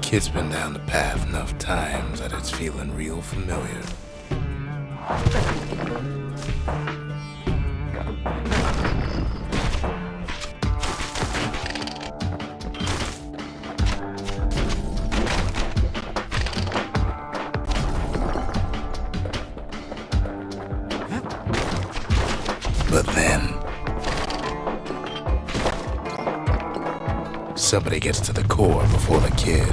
Kid's been down the path enough times that it's feeling real familiar. But then somebody gets to the core before the kid.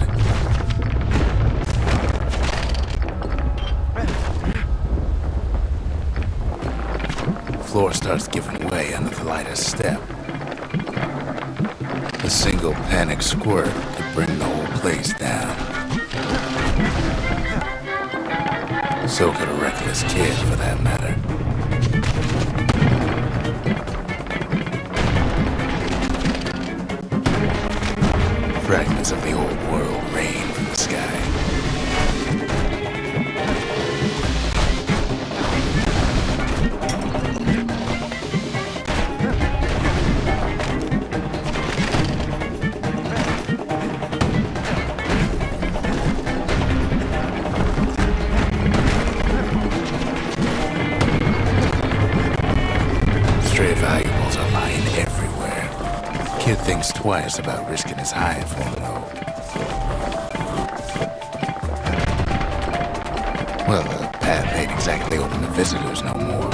Floor starts giving way under the lightest step. A single panic squirt could bring the whole place down. So could a reckless kid, for that matter. Fragments of the old world rain from the sky. Stray valuables are lying everywhere. Kid thinks twice about risking his hide for them, though. Well, the path ain't exactly open to visitors no more.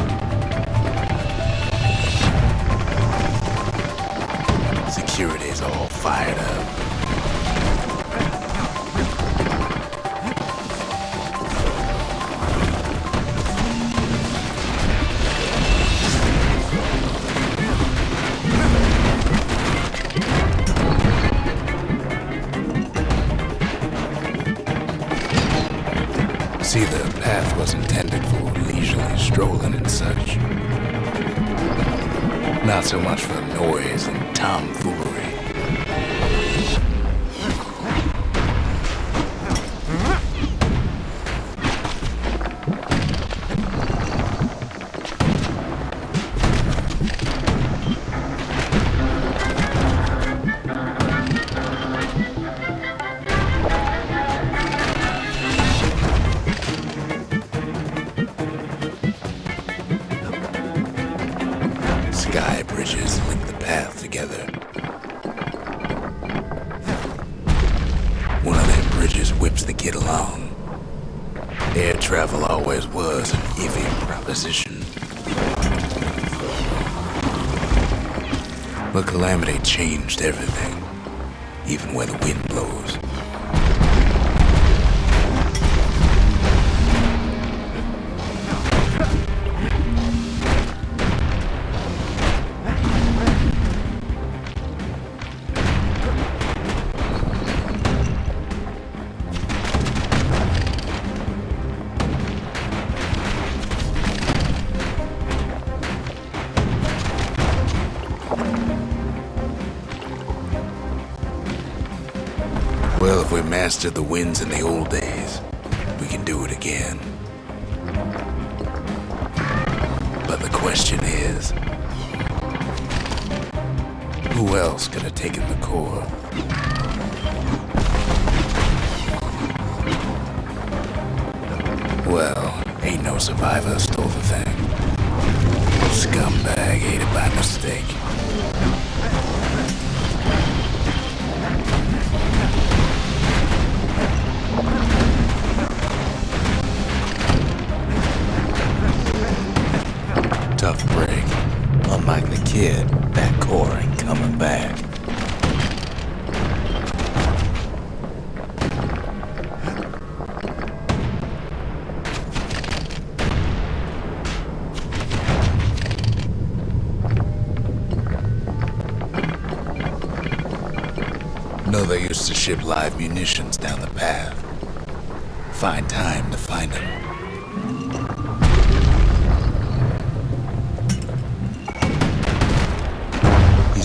Security's all fired up. See, the path was intended for leisurely strolling and such. Not so much for noise and tomfoolery. Sky bridges link the path together. One of them bridges whips the kid along. Air travel always was an iffy proposition. But calamity changed everything, even where the wind blows. Well, if we mastered the winds in the old days, we can do it again. But the question is, who else could have taken the core? Well, ain't no survivor stole the thing. Scumbag ate it by mistake. Tough break. Unlike the kid, that core ain't coming back. No, they used to ship live munitions down the path. Find time to find them.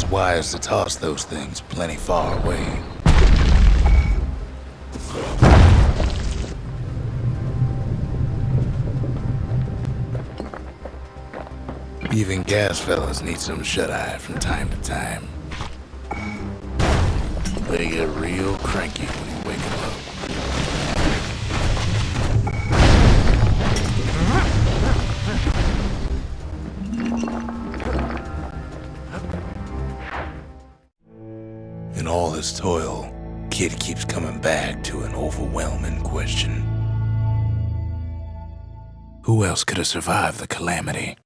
Wires to toss those things plenty far away. Even gas fellas need some shut-eye from time to time. They get real cranky when you wake them up. his toil, Kid keeps coming back to an overwhelming question. Who else could have survived the calamity?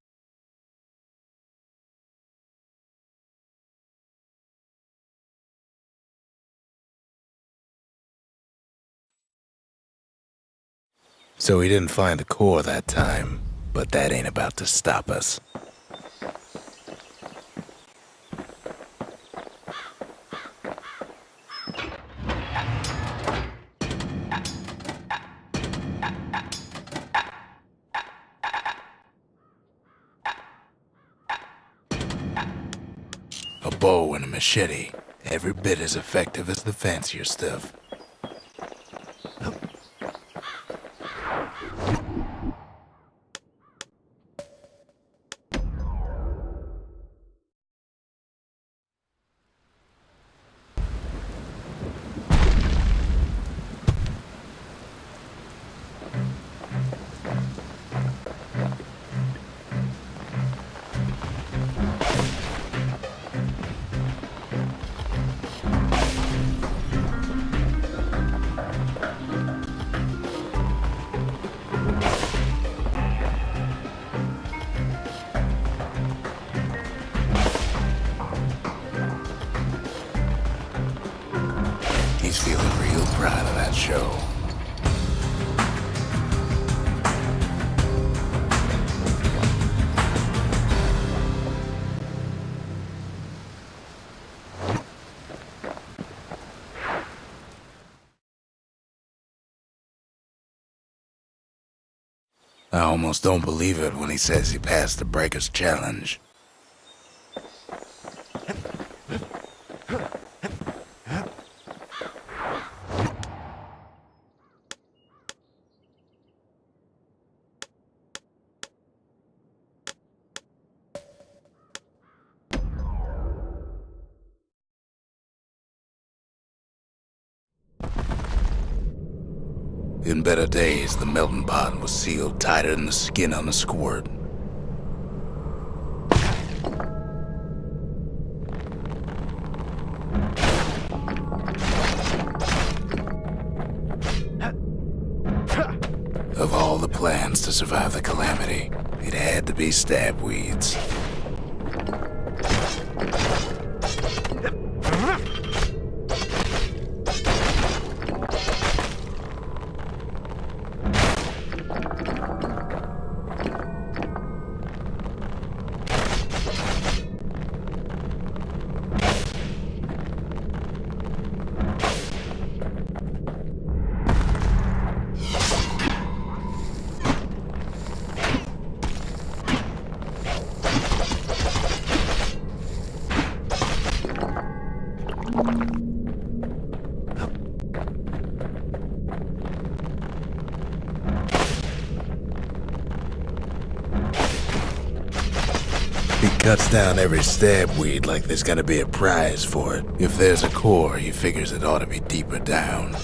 So he didn't find the core that time, but that ain't about to stop us. A bow and a machete, every bit as effective as the fancier stuff. He's feeling real proud of that show. I almost don't believe it when he says he passed the Breaker's challenge. In better days, the melting pot was sealed tighter than the skin on a squirt. Of all the plans to survive the calamity, it had to be stabweeds. He cuts down every stabweed like there's gonna be a prize for it. If there's a core, he figures it ought to be deeper down.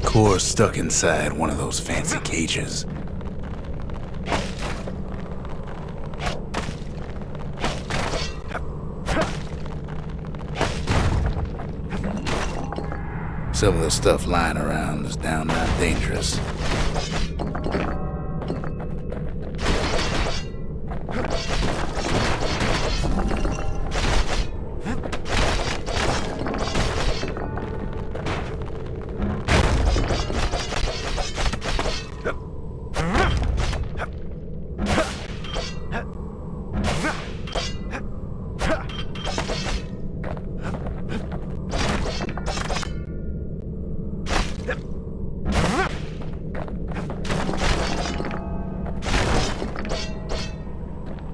Core's stuck inside one of those fancy cages. Some of the stuff lying around is downright dangerous.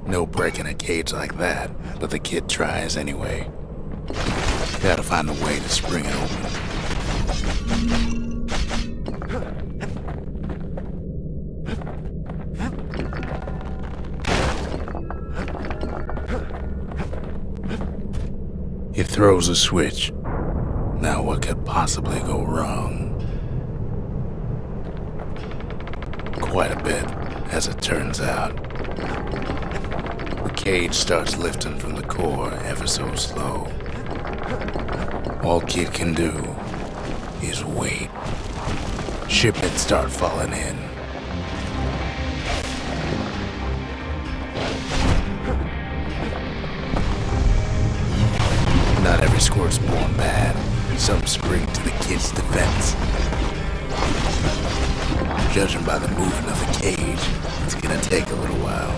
No breaking a cage like that, but the kid tries anyway. Gotta find a way to spring it open. He throws a switch. Now what could possibly go wrong? Quite a bit, as it turns out. cage starts lifting from the core ever so slow. All Kid can do is wait. Shipments start falling in. Not every squirt's born bad. Some spring to the kid's defense. Judging by the movement of the cage, it's gonna take a little while.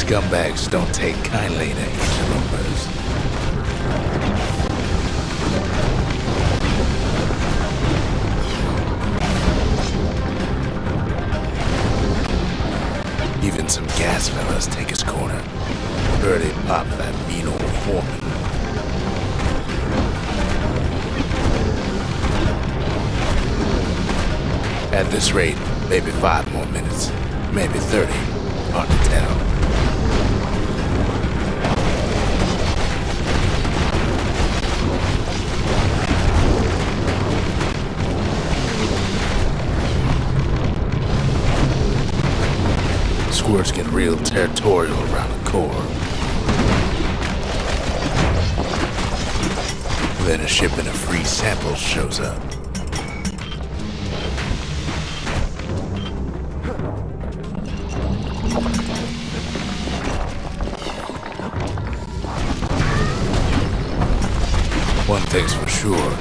Scumbags don't take kindly to interlopers. Even some gas fellas take his corner. Heard it pop that mean old foreman. At this rate, maybe 5 more minutes, maybe 30, hard to tell. Squirts get real territorial around the core. Then a shipment of free samples shows up. One thing's for sure,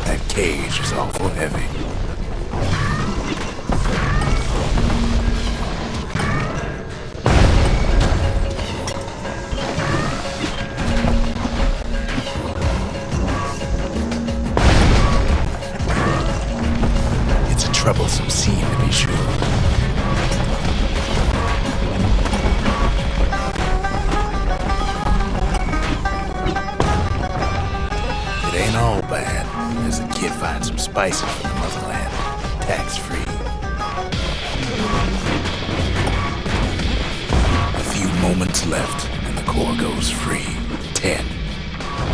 that cage is awful heavy. Troublesome scene, to be sure. It ain't all bad, as the kid finds some spices from the motherland, tax-free. A few moments left, and the core goes free. 10,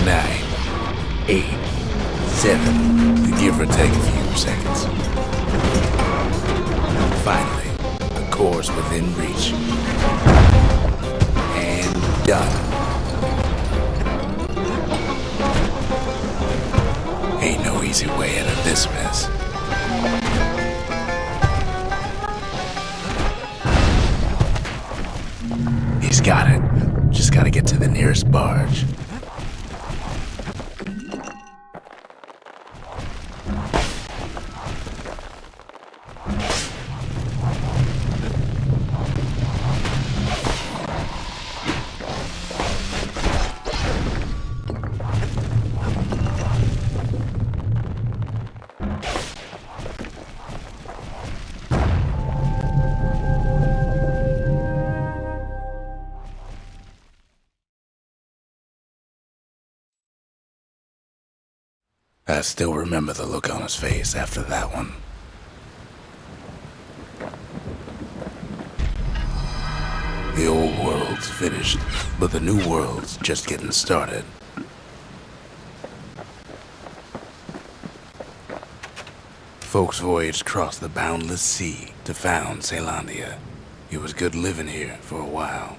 9, 8, 7, give or take a few seconds. Finally, the core's within reach. And done. Ain't no easy way out of this mess. He's got it. Just gotta get to the nearest barge. I still remember the look on his face after that one. The old world's finished, but the new world's just getting started. Folks voyaged across the boundless sea to found Ceylondia. It was good living here for a while.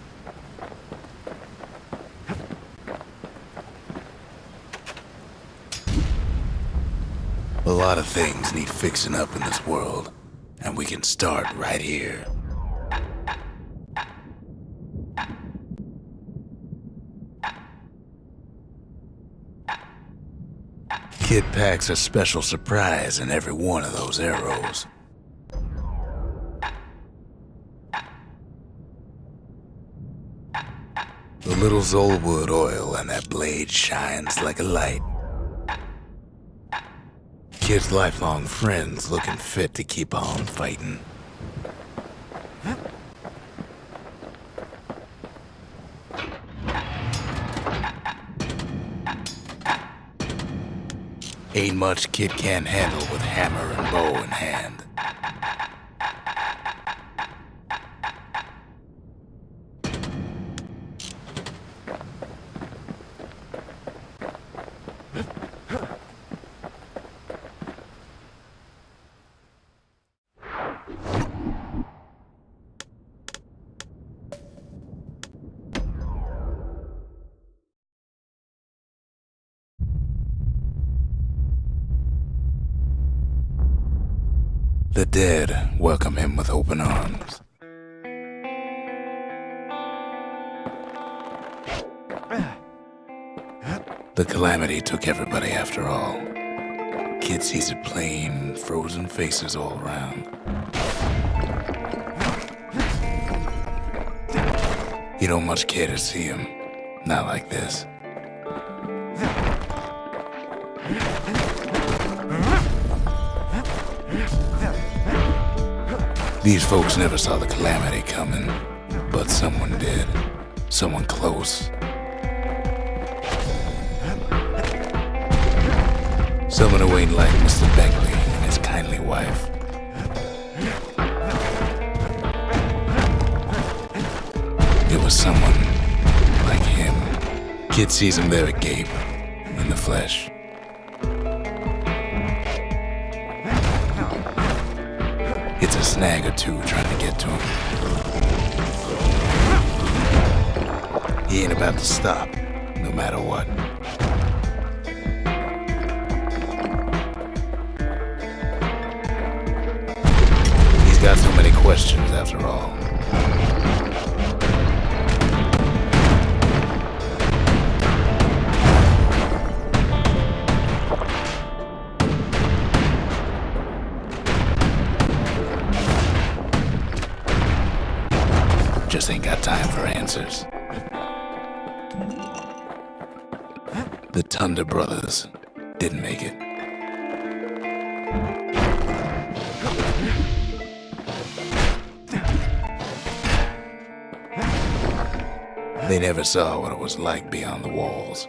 A lot of things need fixing up in this world, and we can start right here. Kid packs a special surprise in every one of those arrows. The little Zolwood oil and that blade shines like a light. Kid's lifelong friends looking fit to keep on fighting. Ain't much kid can't handle with hammer and bow in hand. The dead welcome him with open arms. The calamity took everybody after all. Kid sees it plain, frozen faces all around. You don't much care to see him, not like this. These folks never saw the calamity coming, but someone did. Someone close. Someone who ain't like Mr. Beckley and his kindly wife. It was someone like him. Kid sees him there agape, in the flesh. It's a snag or two trying to get to him. He ain't about to stop, no matter what. He's got so many questions after all. Just ain't got time for answers. The Thunder brothers didn't make it. They never saw what it was like beyond the walls.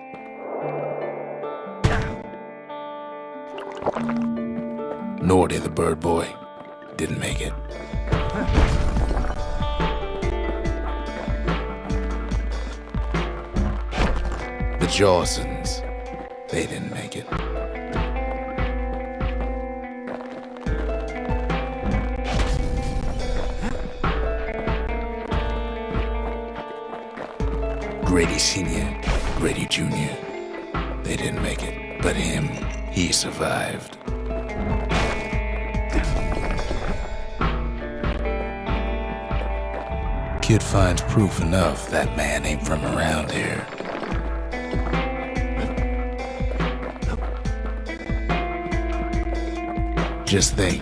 Nordy the bird boy didn't make it. The Jawsons, they didn't make it. Grady Sr., Grady Jr., they didn't make it. But him, he survived. Kid finds proof enough that man ain't from around here. Just think,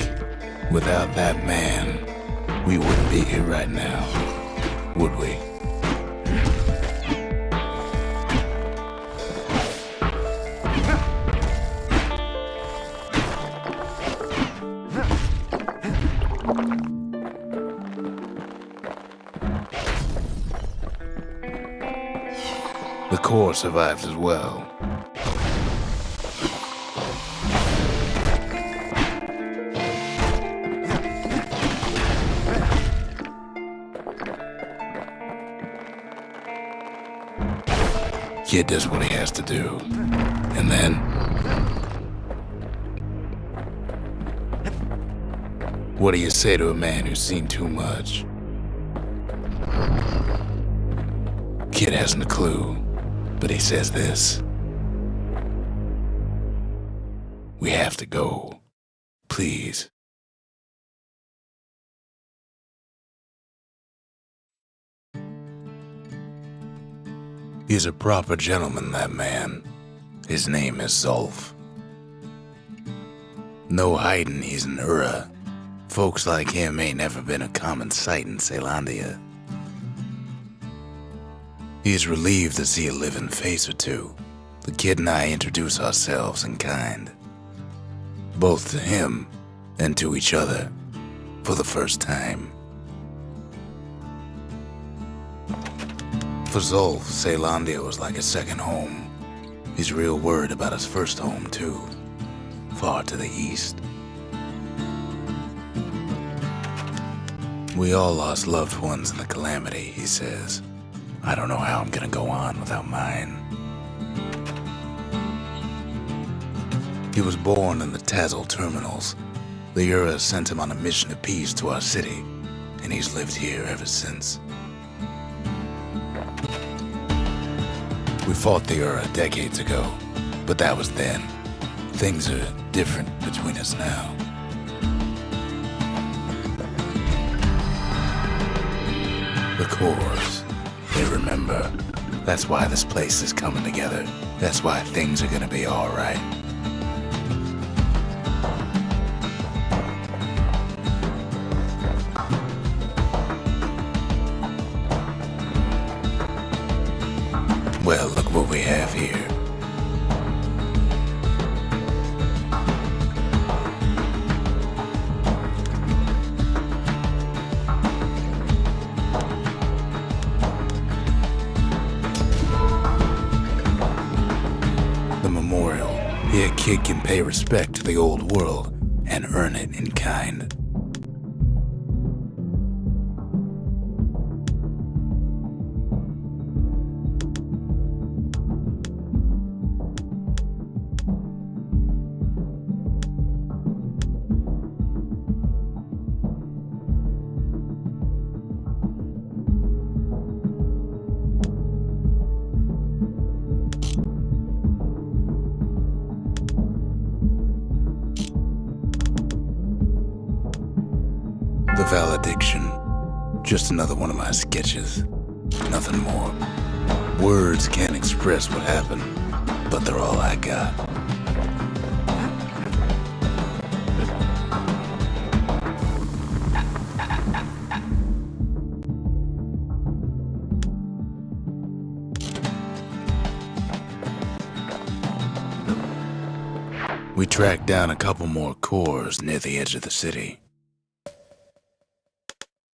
without that man, we wouldn't be here right now, would we? The Corps survived as well. Kid does what he has to do. And then... what do you say to a man who's seen too much? Kid hasn't a clue, but he says this. We have to go. Please. He's a proper gentleman, that man. His name is Zolf. No hiding he's an Ura. Folks like him ain't never been a common sight in Caelondia. He's relieved to see a living face or two. The kid and I introduce ourselves in kind. Both to him and to each other for the first time. For Zolf, Caelondia was like a second home. He's real worried about his first home, too. far to the east. We all lost loved ones in the calamity, he says. I don't know how I'm gonna go on without mine. He was born in the Tazil terminals. The Ura sent him on a mission of peace to our city, and he's lived here ever since. We fought the Ura decades ago, but that was then. Things are different between us now. The cores, they remember. That's why this place is coming together. That's why things are gonna be all right. Well, look what we have here. The memorial. Here, a kid can pay respect to the old world and earn it in kind. The valediction. Just another one of my sketches. Nothing more. Words can't express what happened, but they're all I got. We tracked down a couple more cores near the edge of the city.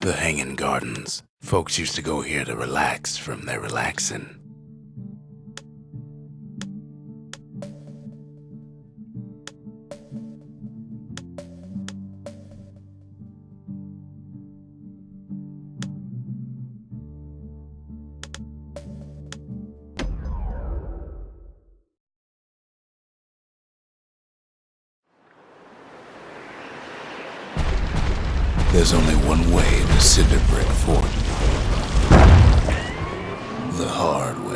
The Hanging Gardens. Folks used to go here to relax from their relaxing. There's only one way to Cinderbrick Fort. The hard way.